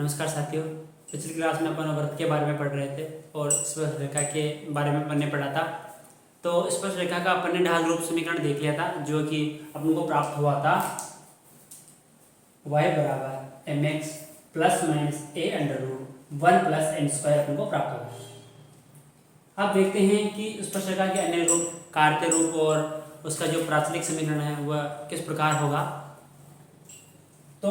नमस्कार साथियों। पिछली क्लास में अपन वृत्त के बारे में पढ़ रहे थे और स्पर्श रेखा के बारे में अपन ने पढ़ा था। तो स्पर्श रेखा का अपन ने ढाल रूप समीकरण देख लिया था जो कि अपन को प्राप्त हुआ था y बराबर mx plus minus a under root 1 plus n square अपन को प्राप्त हुआ। अब देखते हैं कि स्पर्श रेखा के अन्य रूप कार्तीय रूप और उसका जो प्राचलिक समीकरण है वह किस प्रकार होगा। तो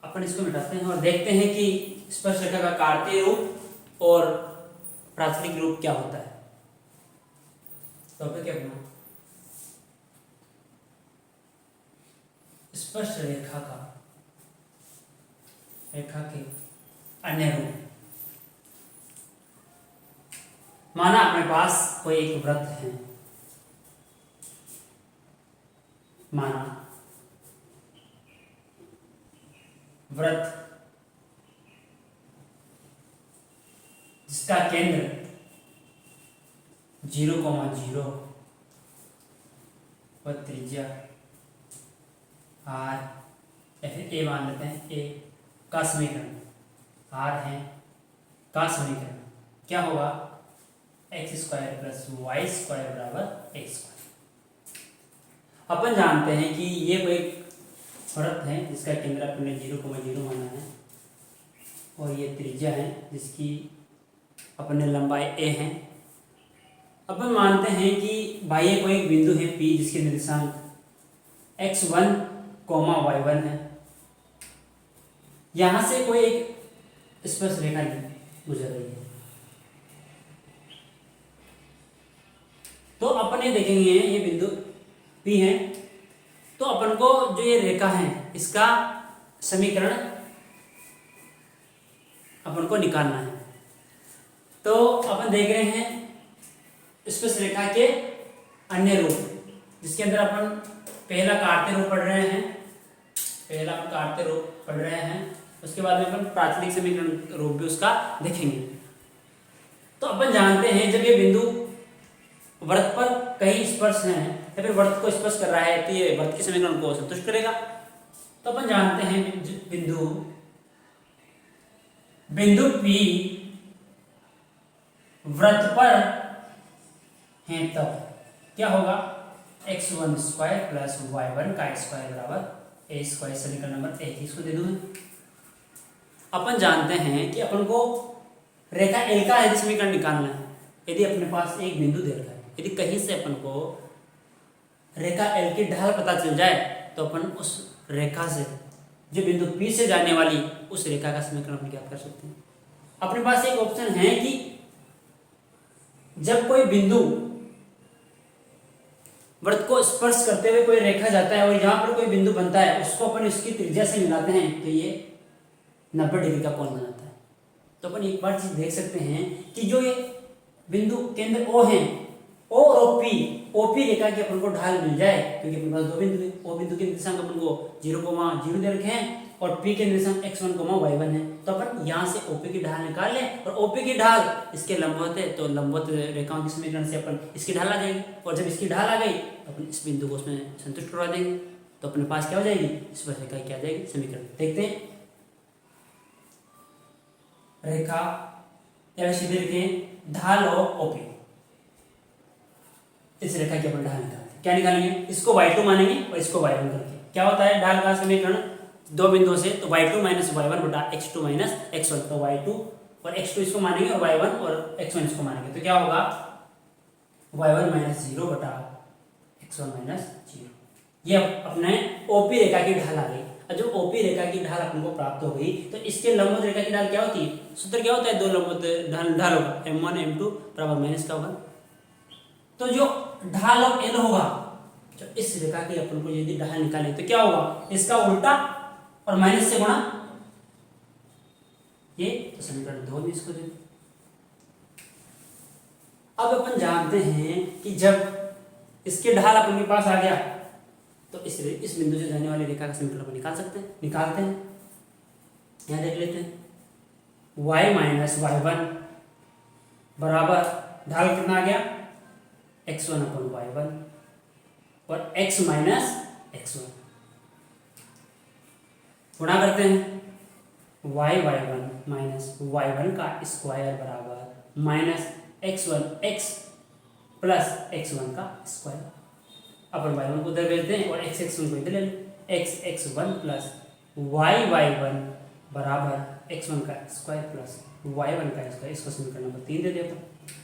अपन इसको मिटाते हैं और देखते हैं कि स्पर्श रेखा का कार्तीय रूप और प्राचलिक रूप क्या होता है। टॉपिक अपना स्पर्श रेखा के अन्य रूप। माना अपने पास कोई एक वृत्त है, माना वृत्त जिसका केंद्र 0,0 व त्रिज्या r या फिर a मान लेते हैं, a का समीकरण r है का समीकरण क्या होगा, x square plus Y square बराबर a स्क्वायर। अपन जानते हैं कि ये कोई वृत्त है जिसका केंद्र अपन ने 0,0 माना है और ये त्रिज्या है जिसकी अपन ने लंबाई a है। अपन मानते हैं कि बाह्य कोई एक बिंदु है P जिसके निर्देशांक x1, y1 है। यहां से कोई एक स्पर्श रेखा गुजर रही है। तो अपन ये देखेंगे ये बिंदु P है, तो अपन को जो ये रेखा है इसका समीकरण अपन को निकालना है। तो अपन देख रहे हैं स्पर्श रेखा के अन्य रूप जिसके अंदर अपन पहला कार्तीय रूप पढ़ रहे हैं, उसके बाद में अपन प्राचलिक समीकरण रूप भी उसका देखेंगे। तो अपन जानते हैं जब ये बिंदु वृत्त पर कहीं स्पर्श है या फिर वृत्त को स्पर्श कर रहा है तो ये वृत्त के समीकरण को संतुष्ट करेगा। तो अपन जानते हैं बिंदु P वृत्त पर है तब क्या होगा, x1 स्क्वायर प्लस y1 का स्क्वायर बराबर a स्क्वायर। समीकरण नंबर 1 इसको दे दूं। अपन जानते हैं कि अपन को रेखा L का यदि समीकरण निकालना है, यदि अपने पास एक बिंदु दे रखा है, यदि कहीं से अपन को रेखा L की ढाल पता चल जाए तो अपन उस रेखा से जो बिंदु P से जाने वाली उस रेखा का समीकरण अपन ज्ञात कर सकते हैं। अपने पास एक ऑप्शन है कि जब कोई बिंदु वृत्त को स्पर्श करते हुए कोई रेखा जाता है और यहाँ पर कोई बिंदु बनता है, उसको अपन इसकी त्रिज्या से मिलाते हैं तो ये 90 डिग्री का कोण बनाता है। तो अपन एक बार चीज देख सकते हैं कि जो ये बिंदु केंद्र O है, O और OP रेखा की अपन को ढाल मिल जाए, क्योंकि अपने पास दो बिंदु है। O बिंदु के निर्देशांक अपन को 0,0 दे रखे हैं और P के निर्देशांक x1, y1 है। तो अपन यहाँ से OP की ढाल निकाल लें और OP की ढाल इसके लंबवत है, तो लंबवत रेखाओं के समीकरण से अपन इसकी ढाल आ जाएगी और जब इसकी ढाल आ गई तो अपन इस बिंदु को उसमें संतुष्ट करवा देंगे। तो अपने पास क्या हो जाएगी, स्पर्श रेखा क्या आ जाएगी, समीकरण। देखते हैं रेखा या सीधे लिखें ढाल और OP। इस रेखा की अपन ढाल निकालते हैं। क्या निकालेंगे, इसको y2 मानेंगे और इसको y1 करके। क्या होता है ढाल का समीकरण दो बिंदुओं से, तो y2 माइनस y1 बटा x2 माइनस x1। तो y2 और x2 इसको मानेंगे और y1 और x1 इसको मानेंगे। तो क्या होगा y1 माइनस 0 बटा x1 माइनस 0। ये अपने OP रेखा की ढाल आ गई। और जब OP रेखा की ढाल अपन को प्राप्त हो गई तो इसके लंबवत रेखा की ढाल क्या होती है, सूत्र क्या होता है, दो लंबवत ढाल होगा m1 m2 बराबर माइनस का होगा। तो जो ढाल ऑफ L होगा, जो इस रेखा की अपन को यदि ढाल निकाले तो क्या होगा, इसका उल्टा और माइनस से गुणा, ये तो समीकरण 2 में इसको दे। अब अपन जानते हैं कि जब इसके ढाल अपन के पास आ गया तो इस बिंदु से जाने वाली रेखा का समीकरण अपन निकालते हैं। यहां देख लेते हैं y माइनस y1 बराबर ढाल कितना आ गया, x1 अपन y1 और x माइनस x1 गुणा करते हैं Y one minus Y one का स्क्वायर बराबर माइनस x प्लस x1 का स्क्वायर। अपन y1 को उधर भेज दें और x1 को इधर ले लें। x1 प्लस y वन बराबर x1 का स्क्वायर प्लस y1 का स्क्वायर। इसको समीकरण नंबर 3 दे देता।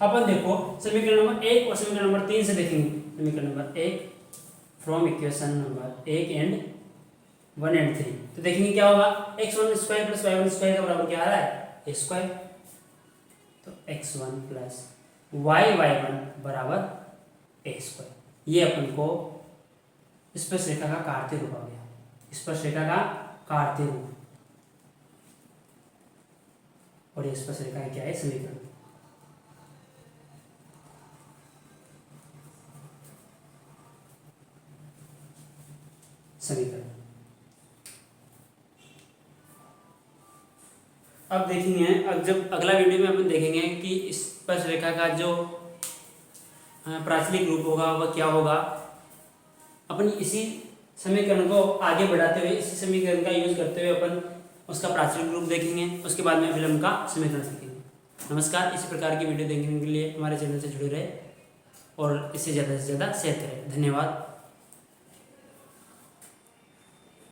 अपन देखो समीकरण नंबर 1 और समीकरण नंबर 3 से देखेंगे। समीकरण number 1 from equation number 1 and 1 and 3 तो देखेंगे क्या होगा। x1 square plus y1 square का बराबर क्या आ रहा है, a स्क्वायर। तो x1 प्लस y1 बराबर a स्क्वायर। ये अपन को स्पर्श रेखा का कार्तीय रूप आ गया, स्पर्श रेखा का कार्तीय रूप। और ये स्पर्श रेखा क्या है, समीकरण। अब देखेंगे, अब जब अगला वीडियो में अपन देखेंगे कि स्पर्श रेखा का जो प्राचलिक रूप होगा वह क्या होगा। अपन इसी समीकरण को आगे बढ़ाते हुए, इसी समीकरण का यूज करते हुए अपन उसका प्राचलिक रूप देखेंगे। उसके बाद में फिल्म का समीकरण सीखेंगे। नमस्कार। इसी प्रकार की वीडियो देखने के लिए हमारे चैनल से जुड़े रहे और इसे ज़्यादा से ज़्यादा शेयर करें। धन्यवाद।